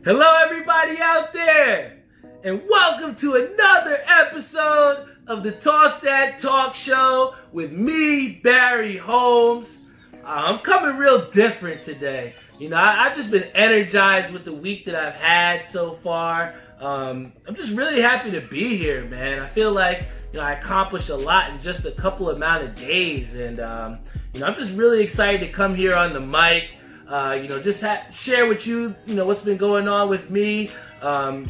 Hello everybody out there, and welcome to another episode of the Talk That Talk Show with me, Barry Holmes. I'm coming real different today. I've just been energized with the week that I've had so far. I'm just really happy to be here, man. I feel like, I accomplished a lot in just a couple amount of days, and I'm just really excited to come here on the mic. Share with you, what's been going on with me.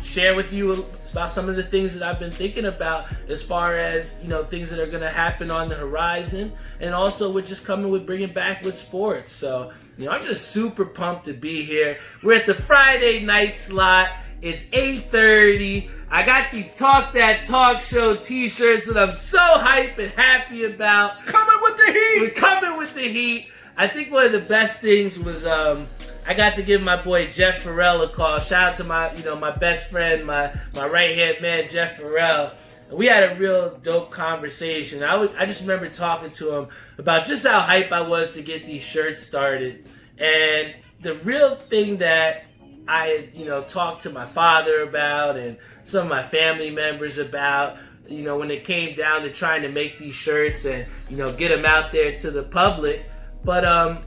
Share with you about some of the things that I've been thinking about as far as, things that are going to happen on the horizon. And also with just coming with bringing back with sports. So, I'm just super pumped to be here. We're at the Friday night slot. It's 8:30. I got these Talk That Talk Show T-shirts that I'm so hyped and happy about. Coming with the heat! We're coming with the heat. I think one of the best things was I got to give my boy Jeff Farrell a call. Shout out to my my best friend, my right hand man Jeff Farrell. And we had a real dope conversation. I just remember talking to him about just how hype I was to get these shirts started. And the real thing that I talked to my father about and some of my family members about, when it came down to trying to make these shirts and get them out there to the public. But, I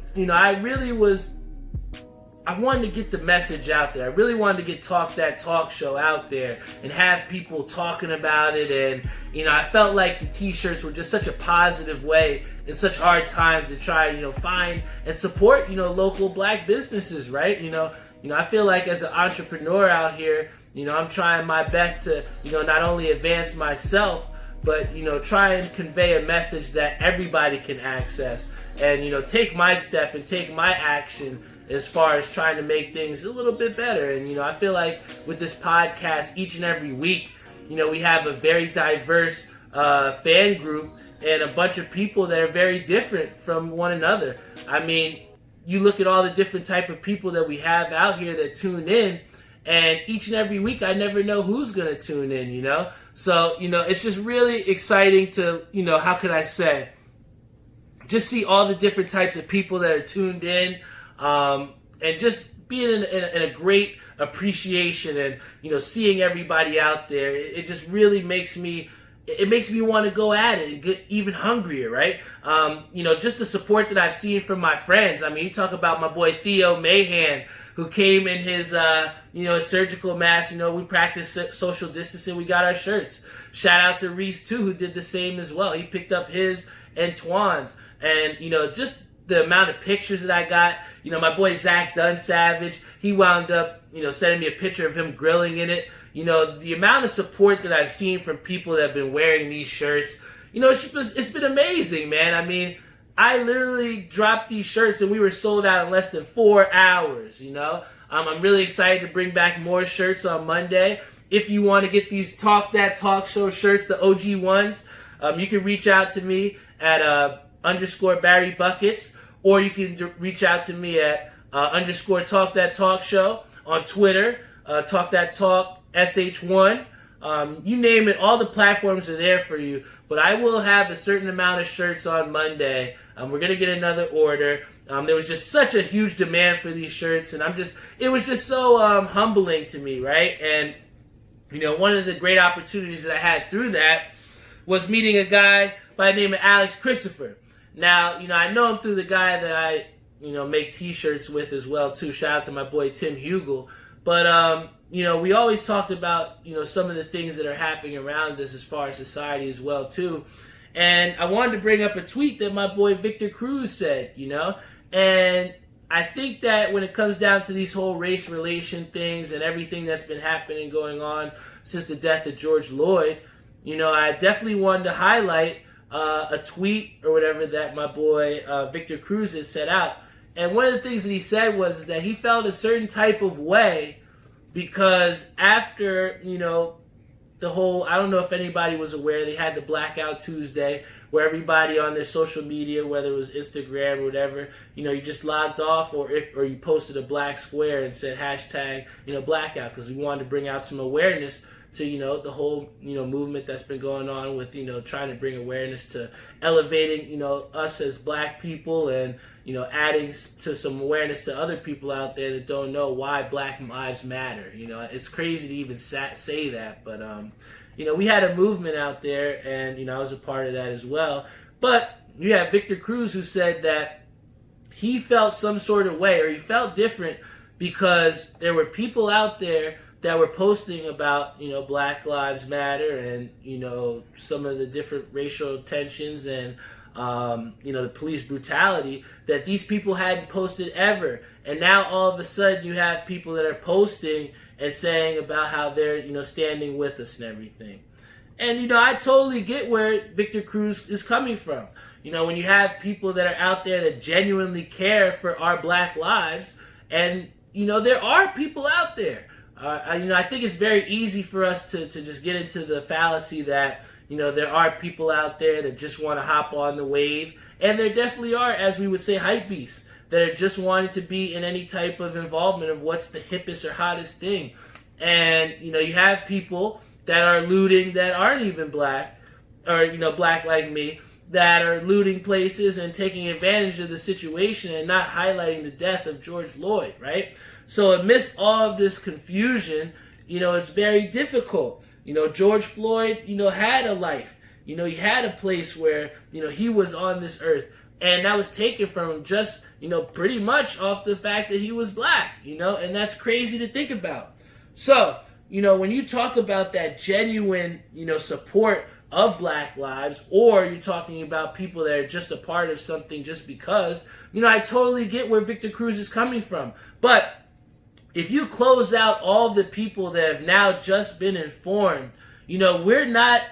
wanted to get the message out there. I really wanted to get Talk That Talk Show out there and have people talking about it. And, I felt like the T-shirts were just such a positive way in such hard times to try, find and support, local black businesses, right? I feel like as an entrepreneur out here, I'm trying my best to, not only advance myself, but, try and convey a message that everybody can access. And, take my step and take my action as far as trying to make things a little bit better. And, I feel like with this podcast, each and every week, we have a very diverse fan group and a bunch of people that are very different from one another. I mean, you look at all the different type of people that we have out here that tune in, and each and every week, I never know who's going to tune in, So, it's just really exciting to, how can I say, just see all the different types of people that are tuned in, and just being in a great appreciation and, seeing everybody out there. It just really makes me want to go at it and get even hungrier, right? Just the support that I've seen from my friends. I mean, you talk about my boy Theo Mahan, who came in his, his surgical mask. We practiced social distancing. We got our shirts. Shout out to Reese, too, who did the same as well. He picked up his and Twan's. And, just the amount of pictures that I got. My boy Zach Dunsavage, he wound up, sending me a picture of him grilling in it. The amount of support that I've seen from people that have been wearing these shirts, it's been amazing, man. I mean, I literally dropped these shirts and we were sold out in less than 4 hours, I'm really excited to bring back more shirts on Monday. If you want to get these Talk That Talk Show shirts, the OG ones, you can reach out to me at _ Barry Buckets, or you can reach out to me at _ Talk That Talk Show on Twitter, Talk That Talk SH1. You name it, all the platforms are there for you. But I will have a certain amount of shirts on Monday. We're going to get another order. There was just such a huge demand for these shirts, and it was just so humbling to me, right? And, one of the great opportunities that I had through that was meeting a guy by the name of Alex Christopher. Now, I know him through the guy that I, make T-shirts with as well, too. Shout out to my boy Tim Hugel. But, we always talked about, some of the things that are happening around us as far as society as well, too. And I wanted to bring up a tweet that my boy Victor Cruz said, And I think that when it comes down to these whole race relation things and everything that's been happening, going on since the death of George Floyd, I definitely wanted to highlight a tweet or whatever that my boy Victor Cruz has set out. And one of the things that he said was that he felt a certain type of way because after, the whole, I don't know if anybody was aware, they had the Blackout Tuesday where everybody on their social media, whether it was Instagram or whatever, you just logged off, or you posted a black square and said hashtag, blackout, because we wanted to bring out some awareness to, the whole, movement that's been going on with, trying to bring awareness to elevating, us as black people, and, adding to some awareness to other people out there that don't know why Black Lives Matter. It's crazy to even say that, but, we had a movement out there, and, I was a part of that as well. But you have Victor Cruz, who said that he felt some sort of way, or he felt different, because there were people out there that were posting about, Black Lives Matter, and, some of the different racial tensions, and, the police brutality that these people hadn't posted ever. And now all of a sudden you have people that are posting and saying about how they're, standing with us and everything. And, I totally get where Victor Cruz is coming from. When you have people that are out there that genuinely care for our black lives, and, there are people out there. I think it's very easy for us to just get into the fallacy that, there are people out there that just want to hop on the wave. And there definitely are, as we would say, hype beasts that are just wanting to be in any type of involvement of what's the hippest or hottest thing. And, you have people that are looting that aren't even black, or, black like me, that are looting places and taking advantage of the situation and not highlighting the death of George Floyd, right? So amidst all of this confusion, it's very difficult. George Floyd, had a life. He had a place where, he was on this earth. And that was taken from him just, pretty much off the fact that he was black, and that's crazy to think about. So, when you talk about that genuine, support of black lives, or you're talking about people that are just a part of something just because, I totally get where Victor Cruz is coming from. But if you close out all the people that have now just been informed, we're not,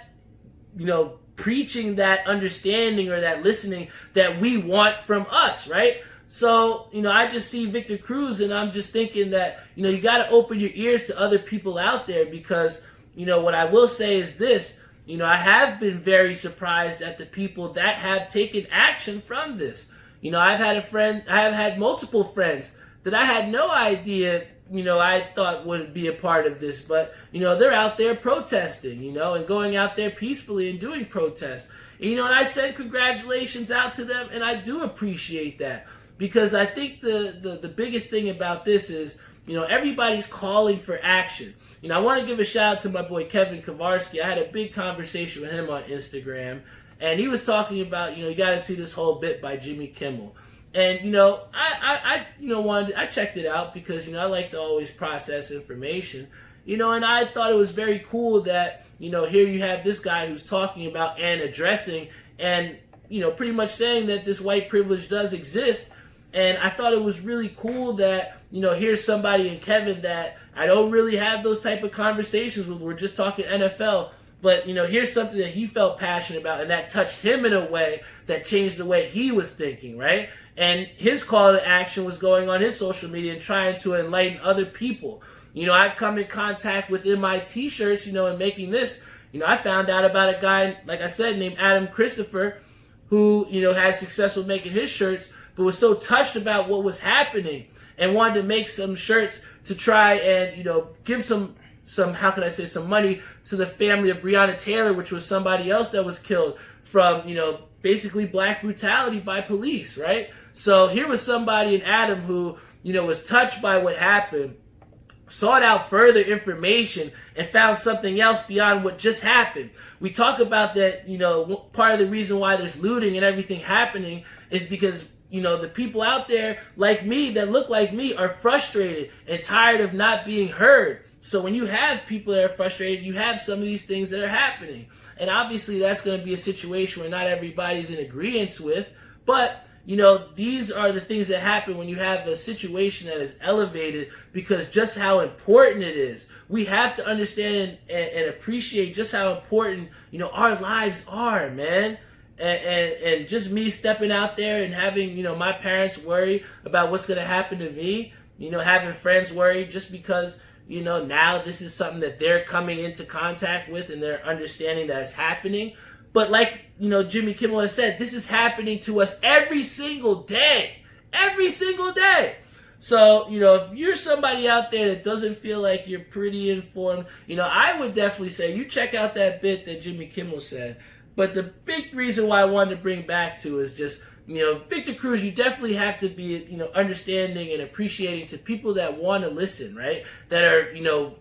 preaching that understanding or that listening that we want from us, right? So, I just see Victor Cruz, and I'm just thinking that, you got to open your ears to other people out there, because, what I will say is this, I have been very surprised at the people that have taken action from this. I have had multiple friends that I had no idea, I thought would be a part of this, but, they're out there protesting, and going out there peacefully and doing protests. And I said congratulations out to them, and I do appreciate that, because I think the biggest thing about this is, everybody's calling for action. I want to give a shout out to my boy Kevin Kowarski. I had a big conversation with him on Instagram, and he was talking about, you got to see this whole bit by Jimmy Kimmel. And, I checked it out because, I like to always process information, and I thought it was very cool that, here you have this guy who's talking about and addressing and, pretty much saying that this white privilege does exist. And I thought it was really cool that, here's somebody in Kevin that I don't really have those type of conversations with. We're just talking NFL. But, here's something that he felt passionate about, and that touched him in a way that changed the way he was thinking, right? And his call to action was going on his social media and trying to enlighten other people. I've come in contact with in my T-shirts, and making this, I found out about a guy, like I said, named Adam Christopher, who, had success with making his shirts, but was so touched about what was happening and wanted to make some shirts to try and, give some how can I say, some money to the family of Breonna Taylor, which was somebody else that was killed from, basically black brutality by police, right? So here was somebody in Adam who, was touched by what happened, sought out further information, and found something else beyond what just happened. We talk about that, part of the reason why there's looting and everything happening is because, the people out there like me that look like me are frustrated and tired of not being heard. So when you have people that are frustrated, you have some of these things that are happening. And obviously that's going to be a situation where not everybody's in agreement with, but these are the things that happen when you have a situation that is elevated, because just how important it is. We have to understand and appreciate just how important, our lives are, man. And just me stepping out there and having, my parents worry about what's going to happen to me, having friends worry just because, now this is something that they're coming into contact with and they're understanding that it's happening. But like, Jimmy Kimmel has said, this is happening to us every single day. Every single day. So, if you're somebody out there that doesn't feel like you're pretty informed, I would definitely say you check out that bit that Jimmy Kimmel said. But the big reason why I wanted to bring back to is just, Victor Cruz, you definitely have to be, understanding and appreciating to people that want to listen, right? That are,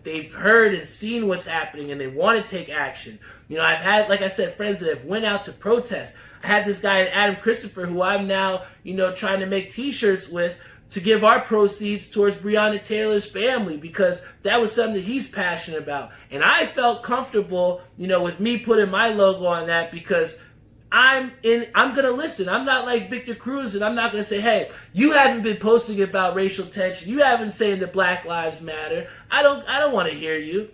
they've heard and seen what's happening and they want to take action. I've had, like I said, friends that have went out to protest. I had this guy, Adam Christopher, who I'm now, trying to make T-shirts with, to give our proceeds towards Breonna Taylor's family, because that was something that he's passionate about. And I felt comfortable, with me putting my logo on that, because I'm going to listen. I'm not like Victor Cruz, and I'm not going to say, hey, you haven't been posting about racial tension. You haven't saying that Black Lives Matter. I don't want to hear you.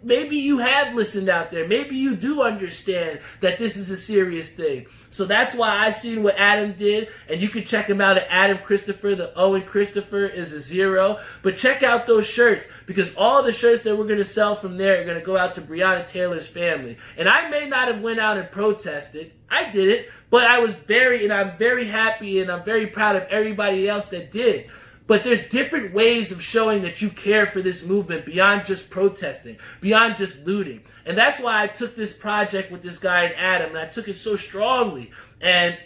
Maybe you have listened out there. Maybe you do understand that this is a serious thing. So that's why I seen what Adam did, and you can check him out at Adam Christopher. The O in Christopher is a 0. But check out those shirts, because all the shirts that we're going to sell from there are going to go out to Breonna Taylor's family. And I may not have went out and protested. I didn't, but I'm very happy, and I'm very proud of everybody else that did. But there's different ways of showing that you care for this movement beyond just protesting, beyond just looting. And that's why I took this project with this guy and Adam, and I took it so strongly. And,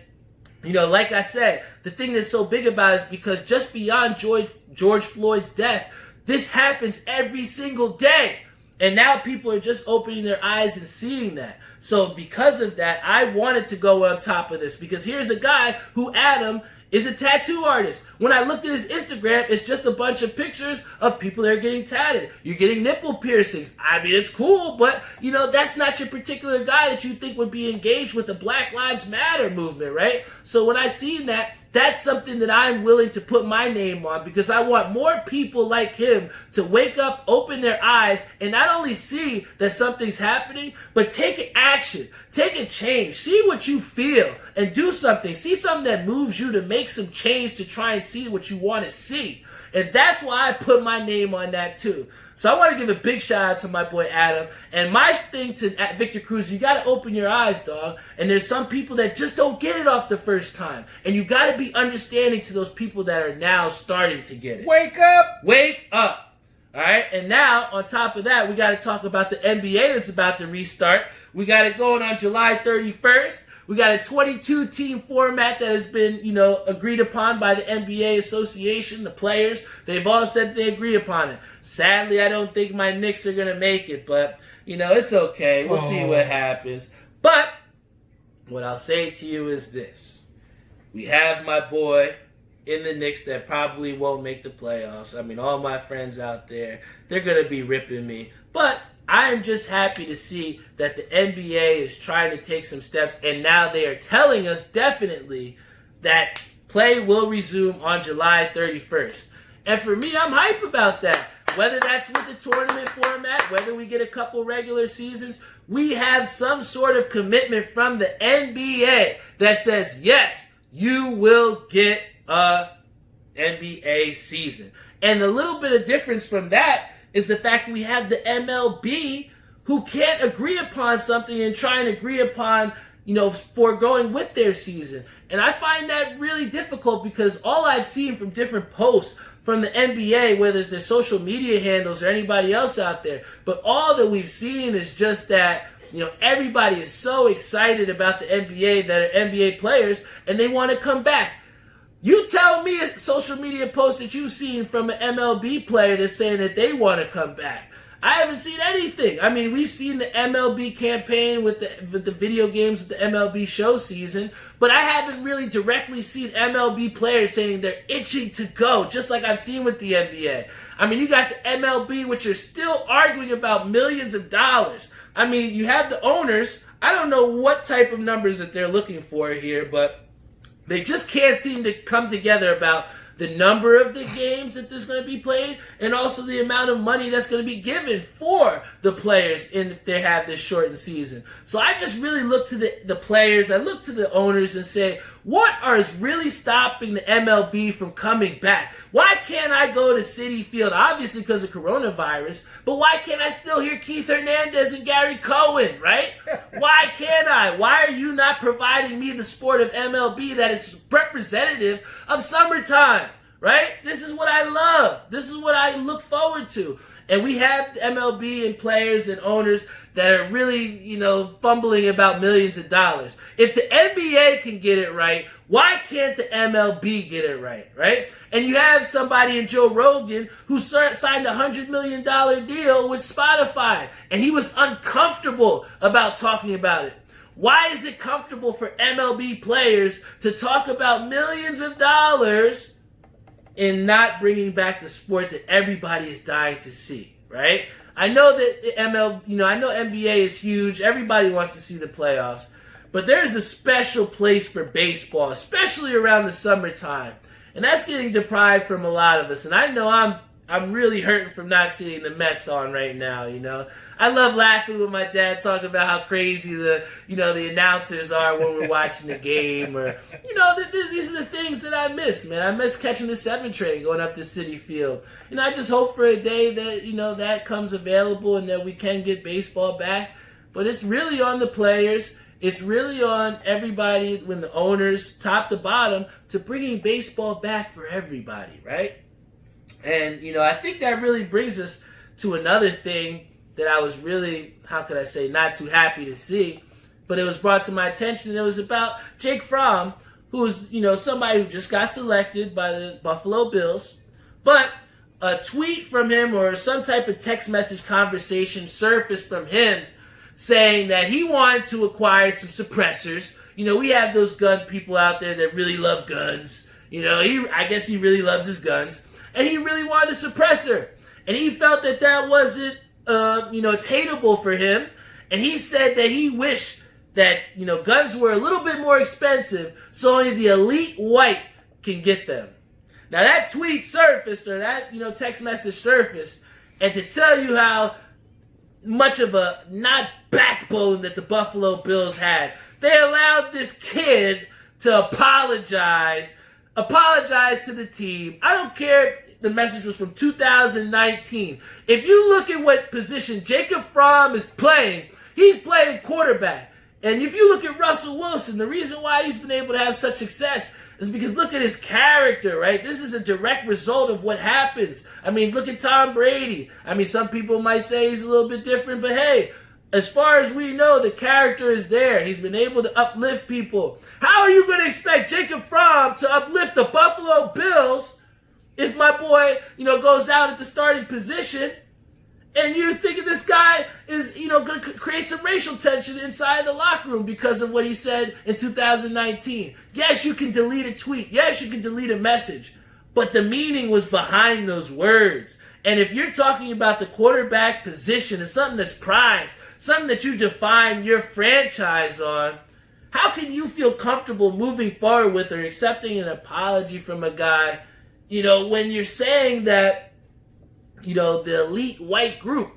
like I said, the thing that's so big about it is because just beyond George Floyd's death, this happens every single day. And now people are just opening their eyes and seeing that. So because of that, I wanted to go on top of this, because here's a guy who, Adam, is a tattoo artist. When I looked at his Instagram, it's just a bunch of pictures of people that are getting tatted. You're getting nipple piercings. I mean, it's cool, but, that's not your particular guy that you think would be engaged with the Black Lives Matter movement, right? So when I seen that, that's something that I'm willing to put my name on, because I want more people like him to wake up, open their eyes, and not only see that something's happening, but take action, take a change, see what you feel, and do something. See something that moves you to make some change to try and see what you want to see. And that's why I put my name on that too. So I want to give a big shout out to my boy Adam. And my thing to Victor Cruz, you got to open your eyes, dog. And there's some people that just don't get it off the first time. And you got to be understanding to those people that are now starting to get it. Wake up! Wake up! All right, and now, on top of that, we got to talk about the NBA that's about to restart. We got it going on July 31st. We got a 22-team format that has been, agreed upon by the NBA Association, the players. They've all said they agree upon it. Sadly, I don't think my Knicks are going to make it, but, it's okay. We'll see what happens. But what I'll say to you is this. We have my boy in the Knicks that probably won't make the playoffs. I mean, all my friends out there, they're going to be ripping me. But I am just happy to see that the NBA is trying to take some steps, and now they are telling us definitely that play will resume on July 31st. And for me, I'm hype about that. Whether that's with the tournament format, whether we get a couple regular seasons, we have some sort of commitment from the NBA that says, yes, you will get a NBA season. And the little bit of difference from that is the fact that we have the MLB who can't agree upon something and try and agree upon, foregoing with their season. And I find that really difficult, because all I've seen from different posts from the NBA, whether it's their social media handles or anybody else out there, but all that we've seen is just that, everybody is so excited about the NBA that are NBA players and they want to come back. You tell me a social media post that you've seen from an MLB player that's saying that they want to come back. I haven't seen anything. I mean, we've seen the MLB campaign with the video games with the MLB show season, but I haven't really directly seen MLB players saying they're itching to go, just like I've seen with the NBA. I mean, you got the MLB, which are still arguing about millions of dollars. I mean, you have the owners. I don't know what type of numbers that they're looking for here, but they just can't seem to come together about the number of the games that there's going to be played, and also the amount of money that's going to be given for the players if they have this shortened season. So I just really look to the players, I look to the owners and say, what is really stopping the MLB from coming back? Why can't I go to Citi Field, obviously because of coronavirus, but why can't I still hear Keith Hernandez and Gary Cohen, right? Why can't I? Why are you not providing me the sport of MLB that is representative of summertime, right? This is what I love. This is what I look forward to. And we have MLB and players and owners that are really, fumbling about millions of dollars. If the NBA can get it right, why can't the MLB get it right, right? And you have somebody in Joe Rogan who signed a $100 million deal with Spotify, and he was uncomfortable about talking about it. Why is it comfortable for MLB players to talk about millions of dollars in not bringing back the sport that everybody is dying to see, right? I know that I know NBA is huge. Everybody wants to see the playoffs. But there's a special place for baseball, especially around the summertime. And that's getting deprived from a lot of us. And I know I'm really hurting from not seeing the Mets on right now, I love laughing with my dad talking about how crazy the announcers are when we're watching the game, or these are the things that I miss, man. I miss catching the 7 train going up to Citi Field. I just hope for a day that that comes available and that we can get baseball back. But it's really on the players. It's really on everybody, when the owners, top to bottom, to bringing baseball back for everybody, right? And, I think that really brings us to another thing that I was really, not too happy to see. But it was brought to my attention, and it was about Jake Fromm, who was, somebody who just got selected by the Buffalo Bills. But a tweet from him or some type of text message conversation surfaced from him saying that he wanted to acquire some suppressors. We have those gun people out there that really love guns. I guess he really loves his guns. And he really wanted a suppressor. And he felt that wasn't, attainable for him. And he said that he wished that, guns were a little bit more expensive so only the elite white can get them. Now that tweet surfaced, or that, text message surfaced, and to tell you how much of a not backbone that the Buffalo Bills had, they allowed this kid to apologize to the team. I don't care if the message was from 2019. If you look at what position Jacob Fromm is playing, he's playing quarterback. And if you look at Russell Wilson, the reason why he's been able to have such success is because look at his character, right? This is a direct result of what happens. Look at Tom Brady. Some people might say he's a little bit different, but hey, as far as we know, the character is there. He's been able to uplift people. How are you going to expect Jacob Fromm to uplift the Buffalo Bills if my boy, goes out at the starting position and you're thinking this guy is, going to create some racial tension inside the locker room because of what he said in 2019? Yes, you can delete a tweet. Yes, you can delete a message. But the meaning was behind those words. And if you're talking about the quarterback position and something that's prized, something that you define your franchise on, how can you feel comfortable moving forward with or accepting an apology from a guy, when you're saying that, the elite white group,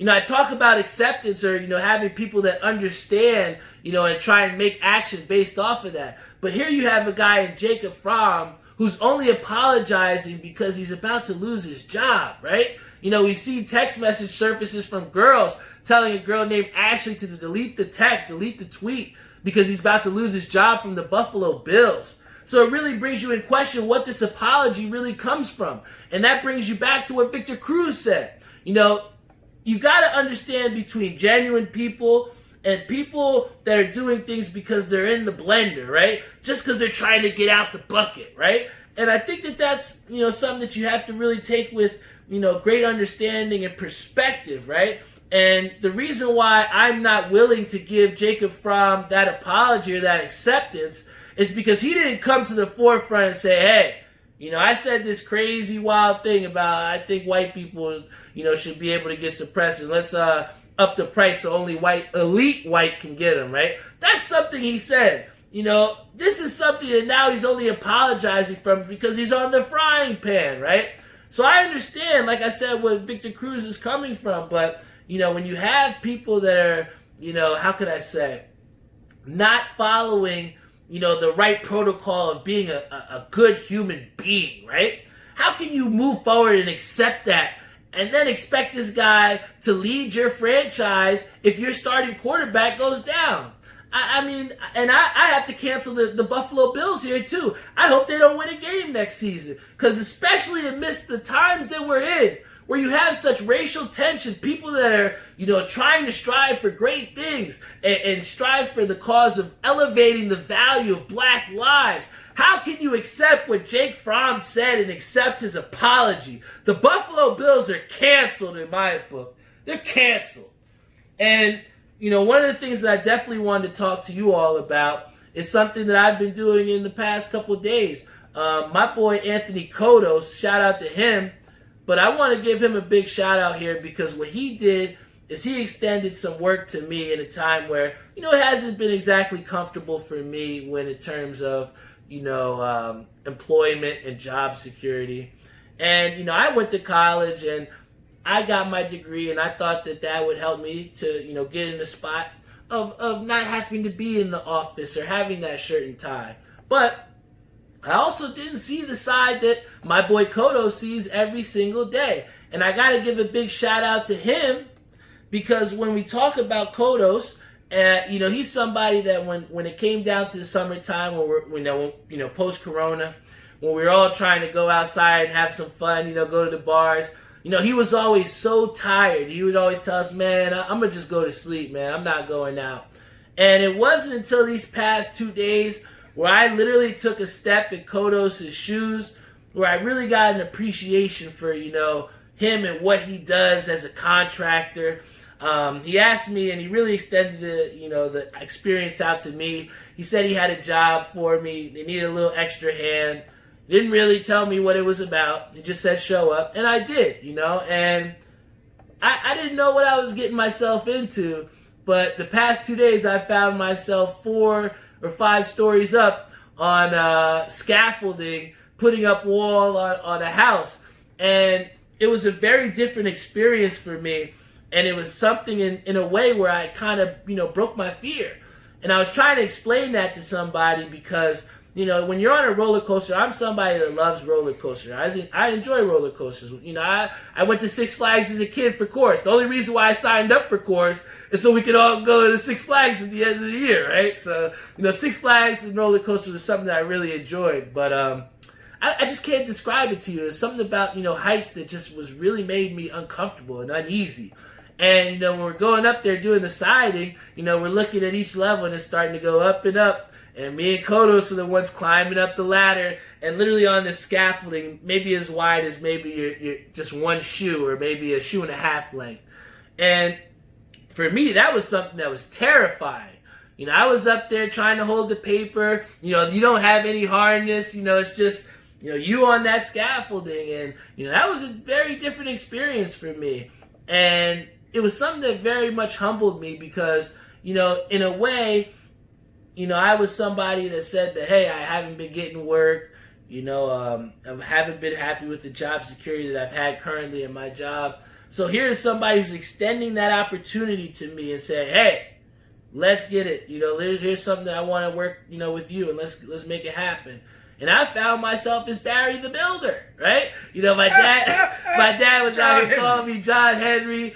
I talk about acceptance or, having people that understand, and try and make action based off of that. But here you have a guy in Jacob Fromm who's only apologizing because he's about to lose his job, right? We've seen text message surfaces from girls telling a girl named Ashley to delete the text, delete the tweet, because he's about to lose his job from the Buffalo Bills. So it really brings you in question what this apology really comes from. And that brings you back to what Victor Cruz said. You got to understand between genuine people and people that are doing things because they're in the blender, right? Just because they're trying to get out the bucket, right? And I think that's, something that you have to really take with, great understanding and perspective, right? And the reason why I'm not willing to give Jacob Fromm that apology or that acceptance is because he didn't come to the forefront and say, hey, I said this crazy wild thing about I think white people, should be able to get suppressors. Let's up the price so only elite white can get them, right? That's something he said. this is something that now he's only apologizing from because he's on the frying pan, right? So I understand, like I said, what Victor Cruz is coming from, but, when you have people that are, how could I say, not following, the right protocol of being a good human being, right? How can you move forward and accept that and then expect this guy to lead your franchise if your starting quarterback goes down? I mean, and I have to cancel the Buffalo Bills here too. I hope they don't win a game next season, because especially amidst the times that we're in, where you have such racial tension, people that are, trying to strive for great things and strive for the cause of elevating the value of black lives. How can you accept what Jake Fromm said and accept his apology? The Buffalo Bills are canceled in my book. They're canceled. And, one of the things that I definitely wanted to talk to you all about is something that I've been doing in the past couple of days. My boy Anthony Kodos, shout out to him. But I want to give him a big shout out here, because what he did is he extended some work to me in a time where, it hasn't been exactly comfortable for me when in terms of, employment and job security. And, I went to college and I got my degree, and I thought that would help me to, get in the spot of not having to be in the office or having that shirt and tie. But I also didn't see the side that my boy Kodo sees every single day. And I got to give a big shout out to him, because when we talk about Kodos, he's somebody that when it came down to the summertime, when post Corona, when we were all trying to go outside and have some fun, go to the bars, he was always so tired. He would always tell us, man, I'm going to just go to sleep, man. I'm not going out. And it wasn't until these past 2 days where I literally took a step in Kodos' shoes, where I really got an appreciation for, him and what he does as a contractor. He asked me, and he really extended the experience out to me. He said he had a job for me. They needed a little extra hand. He didn't really tell me what it was about. He just said show up, and I did, and I didn't know what I was getting myself into, but the past 2 days I found myself 4 or 5 stories up on scaffolding, putting up wall on a house, and it was a very different experience for me. And it was something in a way where I kind of, broke my fear. And I was trying to explain that to somebody, because, when you're on a roller coaster, I'm somebody that loves roller coasters. I enjoy roller coasters. I went to Six Flags as a kid for Course. The only reason why I signed up for Course is so we could all go to Six Flags at the end of the year, right? So, Six Flags and roller coasters is something that I really enjoyed. But I just can't describe it to you. There's something about, heights that just really made me uncomfortable and uneasy. And, when we're going up there doing the siding, we're looking at each level and it's starting to go up and up. And me and Kodos are the ones climbing up the ladder, and literally on this scaffolding, maybe as wide as maybe your just one shoe, or maybe a shoe and a half length. And for me, that was something that was terrifying. I was up there trying to hold the paper. You don't have any harness. It's just, you on that scaffolding. And, that was a very different experience for me. And it was something that very much humbled me, because, in a way, I was somebody that said that, hey, I haven't been getting work. I haven't been happy with the job security that I've had currently in my job. So here's somebody who's extending that opportunity to me and saying, hey, let's get it. Here's something that I want to work, with you, and let's make it happen. And I found myself as Barry the Builder, right? My dad was out here calling me John Henry.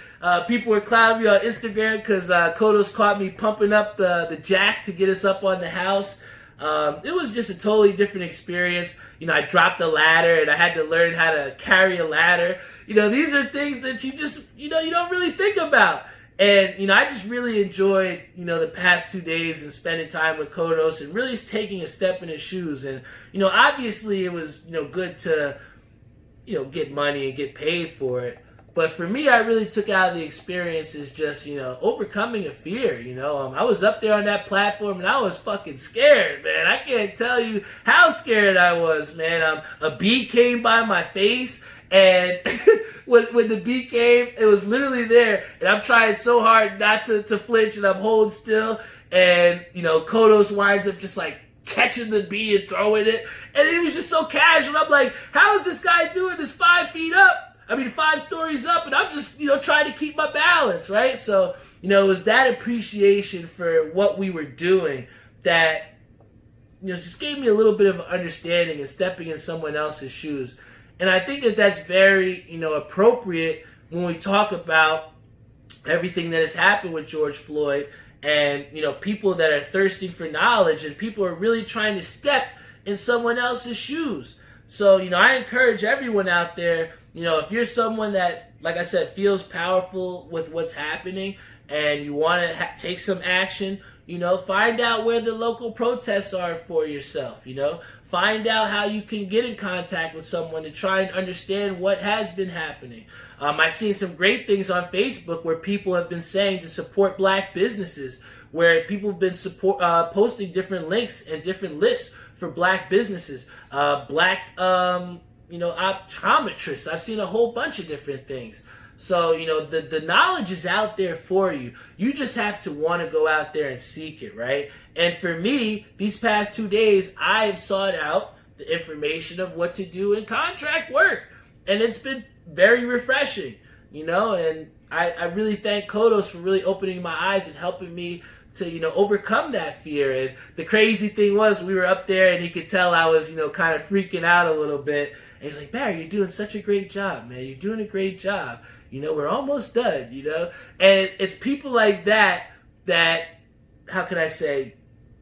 People were clowning me on Instagram because Kodos caught me pumping up the jack to get us up on the house. It was just a totally different experience. I dropped a ladder and I had to learn how to carry a ladder. These are things that you just, you don't really think about. And, I just really enjoyed, the past 2 days and spending time with Kodos and really taking a step in his shoes. And, obviously it was, good to, get money and get paid for it. But for me, I really took out of the experience as just, overcoming a fear, I was up there on that platform and I was fucking scared, man. I can't tell you how scared I was, man. A bee came by my face, and when the bee came, it was literally there, and I'm trying so hard not to flinch, and I'm holding still, and Kodos winds up just like catching the bee and throwing it, and it was just so casual. I'm like, how is this guy doing this 5 feet up? I mean, 5 stories up, and I'm just trying to keep my balance, right? So it was that appreciation for what we were doing that just gave me a little bit of understanding and stepping in someone else's shoes. And I think that that's very appropriate when we talk about everything that has happened with George Floyd, and people that are thirsting for knowledge, and people are really trying to step in someone else's shoes. So I encourage everyone out there, if you're someone that, like I said, feels powerful with what's happening and you want to take some action, find out where the local protests are for yourself. Find out how you can get in contact with someone to try and understand what has been happening. I've seen some great things on Facebook where people have been saying to support black businesses, where people have been posting different links and different lists for black businesses, black optometrists. I've seen a whole bunch of different things. So, the knowledge is out there for you. You just have to want to go out there and seek it, right? And for me, these past 2 days, I have sought out the information of what to do in contract work. And it's been very refreshing, and I really thank Kodos for really opening my eyes and helping me to, overcome that fear. And the crazy thing was, we were up there and he could tell I was, kind of freaking out a little bit. And he's like, Barry, you're doing such a great job, man. You're doing a great job. We're almost done, And it's people like that, how can I say,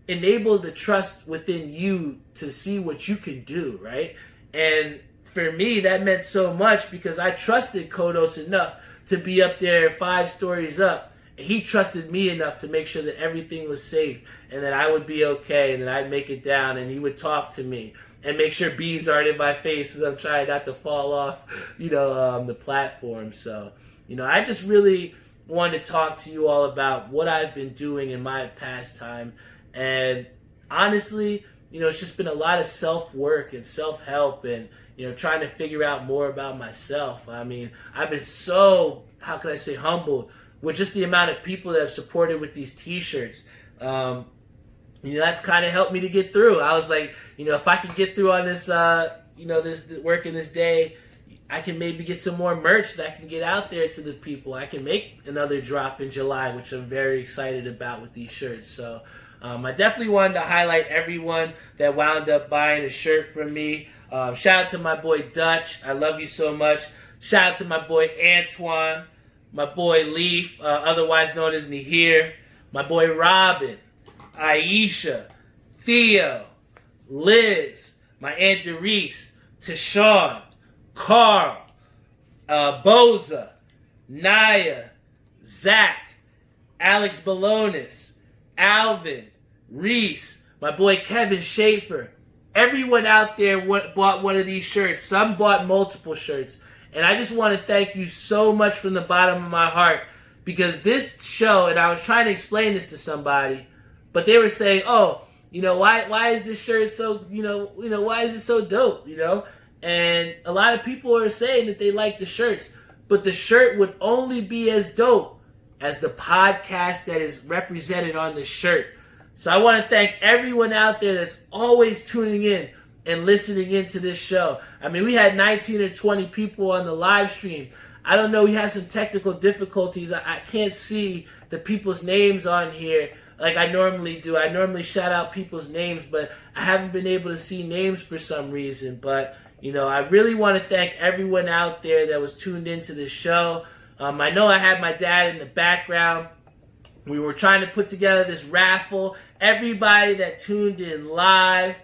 enable the trust within you to see what you can do, right? And for me, that meant so much because I trusted Kodos enough to be up there 5 stories up. And he trusted me enough to make sure that everything was safe and that I would be okay and that I'd make it down, and he would talk to me and make sure bees aren't in my face as I'm trying not to fall off, the platform. So, I just really wanted to talk to you all about what I've been doing in my pastime. And honestly, it's just been a lot of self-work and self-help and, trying to figure out more about myself. I mean, I've been so, how can I say, humbled with just the amount of people that have supported with these T-shirts. That's kind of helped me to get through. I was like, if I can get through on this, this work in this day, I can maybe get some more merch that I can get out there to the people. I can make another drop in July, which I'm very excited about with these shirts. So I definitely wanted to highlight everyone that wound up buying a shirt from me. Shout out to my boy Dutch. I love you so much. Shout out to my boy Antoine, my boy Leaf, otherwise known as Nihir, my boy Robin, Aisha, Theo, Liz, my Aunt Doris, Tashawn, Carl, Boza, Naya, Zach, Alex Balonis, Alvin, Reese, my boy Kevin Schaefer. Everyone out there bought one of these shirts. Some bought multiple shirts. And I just want to thank you so much from the bottom of my heart, because this show, and I was trying to explain this to somebody, but they were saying, oh, why is this shirt so, why is it so dope, And a lot of people are saying that they like the shirts, but the shirt would only be as dope as the podcast that is represented on the shirt. So I want to thank everyone out there that's always tuning in and listening into this show. I mean, we had 19 or 20 people on the live stream. I don't know, we had some technical difficulties. I can't see the people's names on here like I normally do. I normally shout out people's names, but I haven't been able to see names for some reason. But, I really want to thank everyone out there that was tuned into this show. I know I had my dad in the background. We were trying to put together this raffle. Everybody that tuned in live,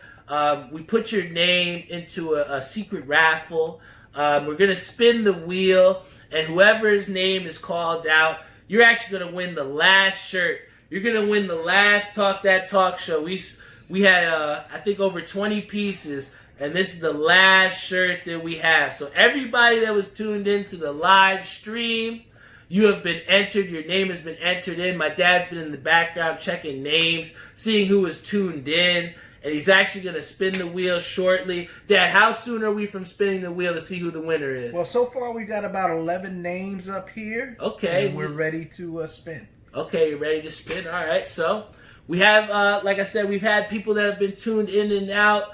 we put your name into a secret raffle. We're going to spin the wheel, and whoever's name is called out, you're actually going to win the last shirt. You're going to win the last Talk That Talk show. We had, I think, over 20 pieces, and this is the last shirt that we have. So everybody that was tuned into the live stream, you have been entered. Your name has been entered in. My dad's been in the background checking names, seeing who was tuned in, and he's actually going to spin the wheel shortly. Dad, how soon are we from spinning the wheel to see who the winner is? Well, so far we got about 11 names up here. Okay. And we're ready to spin. Okay, you ready to spin? All right, so we have, like I said, we've had people that have been tuned in and out.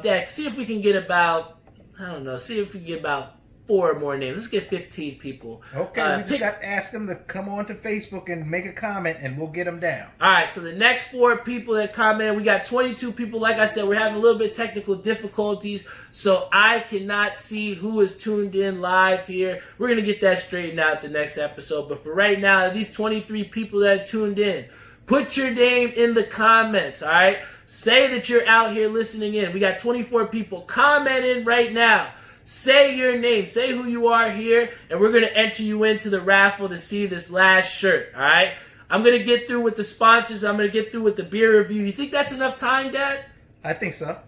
Deck, see if we can get about, I don't know, see if we can get about 4 more names. Let's get 15 people. Okay, we just got to ask them to come on to Facebook and make a comment, and we'll get them down. All right, so the next 4 people that commented, we got 22 people. Like I said, we're having a little bit of technical difficulties, so I cannot see who is tuned in live here. We're going to get that straightened out the next episode, but for right now, these 23 people that are tuned in, put your name in the comments, all right? Say that you're out here listening in. We got 24 people. Comment in right now. Say your name. Say who you are here, and we're going to enter you into the raffle to see this last shirt, all right? I'm going to get through with the sponsors. I'm going to get through with the beer review. You think that's enough time, Dad? I think so.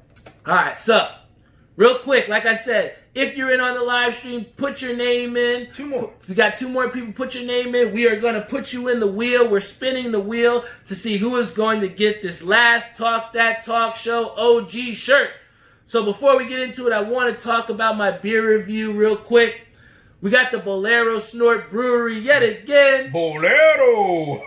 All right, so real quick, like I said, if you're in on the live stream, put your name in. 2 more. We got 2 more people. Put your name in. We are going to put you in the wheel. We're spinning the wheel to see who is going to get this last Talk That Talk Show OG shirt. So before we get into it, I want to talk about my beer review real quick. We got the Bolero Snort Brewery yet again. Bolero!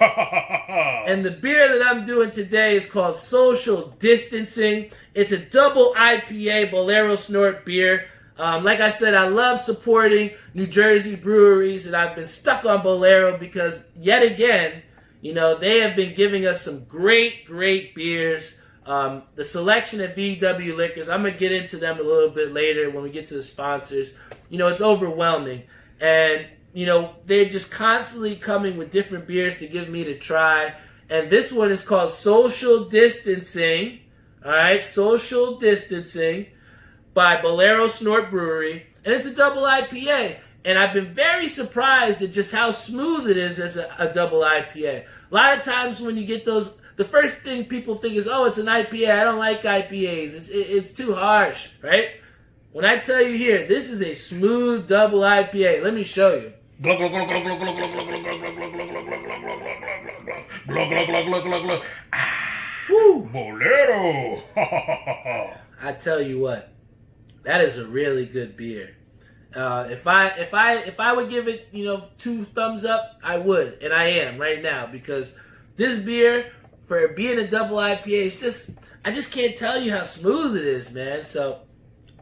And the beer that I'm doing today is called Social Distancing. It's a double IPA Bolero Snort beer. Like I said, I love supporting New Jersey breweries, and I've been stuck on Bolero because, yet again, you know, they have been giving us some great, great beers. The selection at VW Liquors, I'm going to get into them a little bit later when we get to the sponsors. You know, it's overwhelming. And, you know, they're just constantly coming with different beers to give me to try. And this one is called Social Distancing. All right, Social Distancing by Bolero Snort Brewery. And it's a double IPA. And I've been very surprised at just how smooth it is as a double IPA. A lot of times when you get those, the first thing people think is, oh, it's an IPA. I don't like IPAs. It's too harsh, right? When I tell you here, this is a smooth double IPA. Let me show you. Woo, Bolero! I tell you what, that is a really good beer. If I would give it, 2 thumbs up, I would, and I am right now, because this beer, for being a double IPA, I just can't tell you how smooth it is, man. So,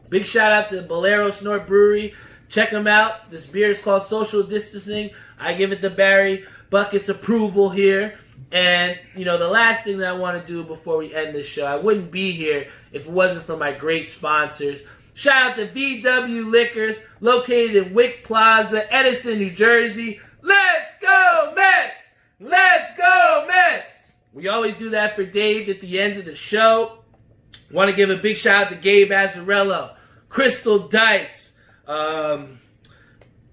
big shout out to Bolero Snort Brewery. Check them out. This beer is called Social Distancing. I give it the Barry Buckets approval here. And, the last thing that I want to do before we end this show, I wouldn't be here if it wasn't for my great sponsors. Shout out to VW Liquors, located in Wick Plaza, Edison, New Jersey. Let's go, Mets! Let's go, Mets! We always do that for Dave at the end of the show. Want to give a big shout out to Gabe Azzarello, Crystal Dice, Neva,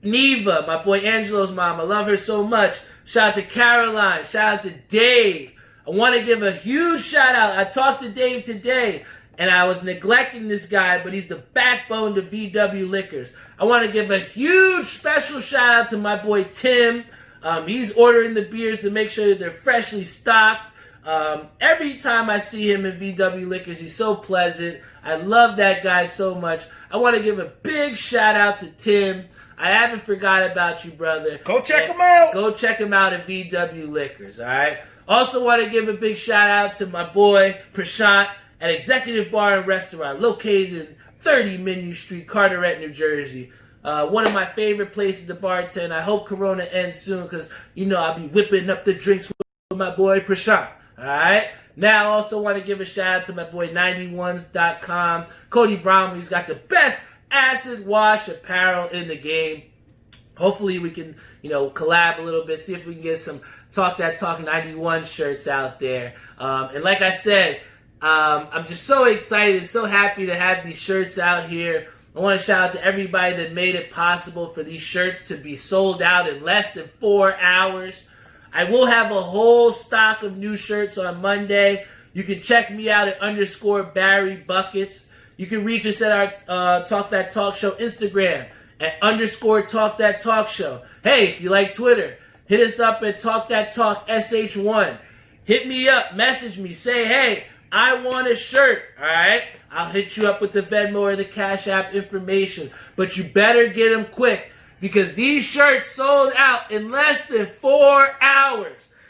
my boy Angelo's mom. I love her so much. Shout out to Caroline. Shout out to Dave. I want to give a huge shout out. I talked to Dave today, and I was neglecting this guy, but he's the backbone to VW Liquors. I want to give a huge special shout out to my boy Tim. He's ordering the beers to make sure that they're freshly stocked. Every time I see him in VW Liquors, he's so pleasant. I love that guy so much. I want to give a big shout out to Tim. I haven't forgot about you, brother. Go check him out. Go check him out at VW Liquors, all right? Also want to give a big shout out to my boy Prashant at Executive Bar and Restaurant, located in 30 Menu Street, Carteret, New Jersey. One of my favorite places to bartend. I hope Corona ends soon because, I'll be whipping up the drinks with my boy Prashant. All right? Now, I also want to give a shout out to my boy 91s.com. Cody Brown, who's got the best acid wash apparel in the game. Hopefully we can, collab a little bit, see if we can get some Talk That Talk 91 shirts out there. And like I said, I'm just so excited, so happy to have these shirts out here. I want to shout out to everybody that made it possible for these shirts to be sold out in less than 4 hours. I will have a whole stock of new shirts on Monday. You can check me out at _Barry Buckets. You can reach us at our Talk That Talk Show Instagram at _Talk That Talk Show. Hey, if you like Twitter, hit us up at Talk That Talk SH1. Hit me up, message me, say, hey, I want a shirt, all right? I'll hit you up with the Venmo or the Cash App information. But you better get them quick because these shirts sold out in less than 4 hours.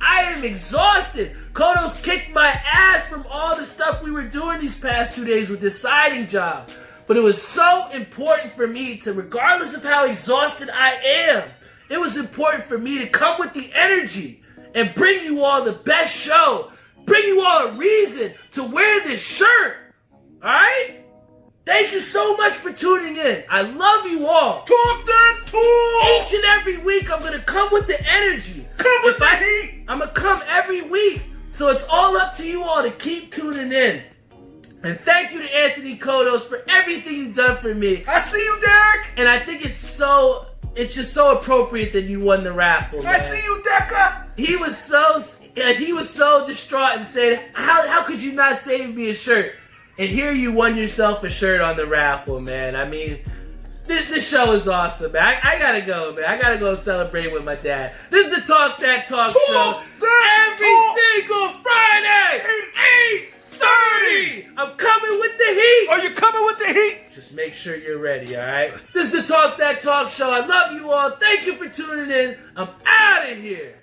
I am exhausted. Kodos kicked my ass from all the stuff we were doing these past 2 days with this siding job. But it was so important for me to, regardless of how exhausted I am, it was important for me to come with the energy and bring you all the best show. Bring you all a reason to wear this shirt. Alright? Thank you so much for tuning in. I love you all. Talk that talk! Each and every week, I'm going to come with the energy. Come with the heat! I'm going to come every week. So it's all up to you all to keep tuning in. And thank you to Anthony Kodos for everything you've done for me. I see you, Derek! And I think it's just so appropriate that you won the raffle, man. I see you, Deca! He was so distraught and said, how could you not save me a shirt? And here you won yourself a shirt on the raffle, man. I mean, this show is awesome, man. I gotta go, man. I gotta go celebrate with my dad. This is the Talk That Talk show. Every single Friday, 8:30. I'm coming with the heat. Are you coming with the heat? Just make sure you're ready, all right? This is the Talk That Talk show. I love you all. Thank you for tuning in. I'm out of here.